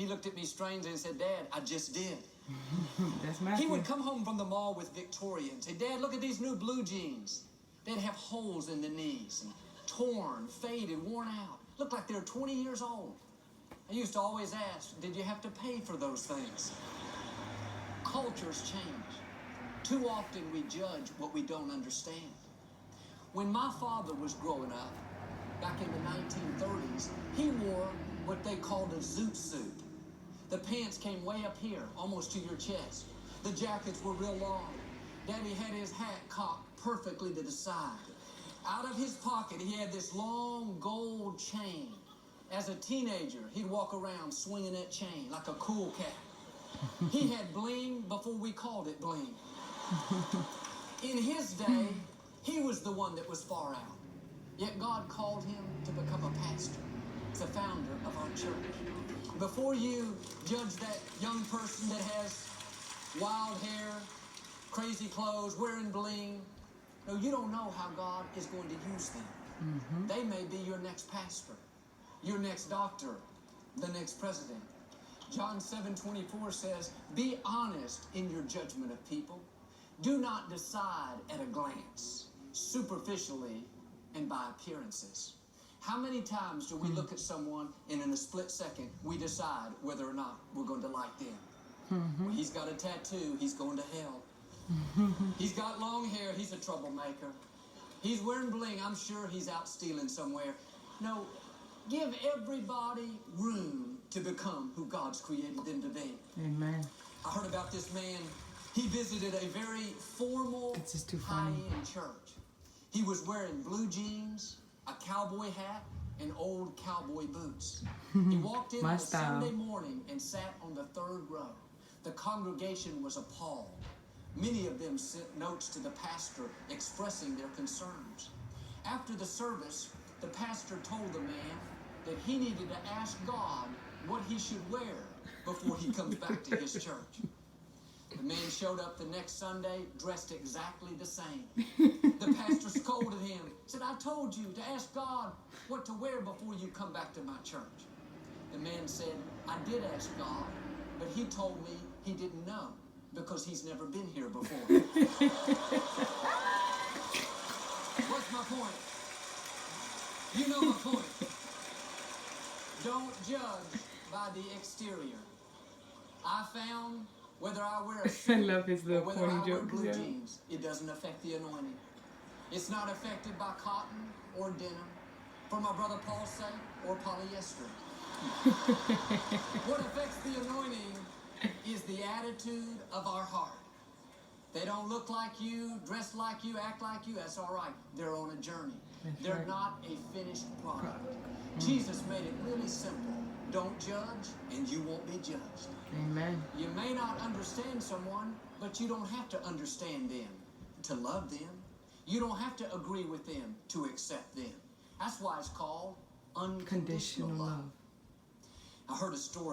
He looked at me strangely and said, Dad, I just did. That's Matthew. He would come home from the mall with Victoria and say, Dad, look at these new blue jeans. They'd have holes in the knees and torn, faded, worn out. Looked like they were 20 years old. I used to always ask, did you have to pay for those things? Cultures change. Too often we judge what we don't understand. When my father was growing up, back in the 1930s, he wore what they called a zoot suit. The pants came way up here, almost to your chest. The jackets were real long. Daddy had his hat cocked perfectly to the side. Out of his pocket, he had this long gold chain. As a teenager, he'd walk around swinging that chain like a cool cat. He had bling before we called it bling. In his day, he was the one that was far out. Yet God called him to become a pastor, the founder of our church. Before you judge that young person that has wild hair, crazy clothes, wearing bling, no, you don't know how God is going to use them. They may be your next pastor, your next doctor, the next president. John 7:24 says, be honest in your judgment of people. Do not decide at a glance, superficially and by appearances. How many times do we look at someone and in a split second we decide whether or not we're going to like them? Well, he's got a tattoo, he's going to hell. He's got long hair, he's a troublemaker. He's wearing bling, I'm sure he's out stealing somewhere. No, give everybody room to become who God's created them to be. Amen. I heard about this man. He visited a very formal, high-end church. He was wearing blue jeans, a cowboy hat, and old cowboy boots. He walked in on a Sunday morning and sat on the third row. The congregation was appalled. Many of them sent notes to the pastor expressing their concerns. After the service, the pastor told the man that he needed to ask God what he should wear before he comes back to his church. The man showed up the next Sunday dressed exactly the same. The pastor scolded him, said, I told you to ask God what to wear before you come back to my church. The man said, I did ask God, but he told me he didn't know because he's never been here before. What's my point? You know my point. Don't judge by the exterior. I found whether I wear a suit or whether I wear blue jeans, it doesn't affect the anointing. It's not affected by cotton or denim, for my brother Paul's sake, or polyester. What affects the anointing is the attitude of our heart. They don't look like you, dress like you, act like you, that's all right. They're on a journey. They're not a finished product. Jesus made it really simple. Don't judge, and you won't be judged. Amen. You may not understand someone, but you don't have to understand them to love them. You don't have to agree with them to accept them. That's why it's called unconditional love. I heard a story.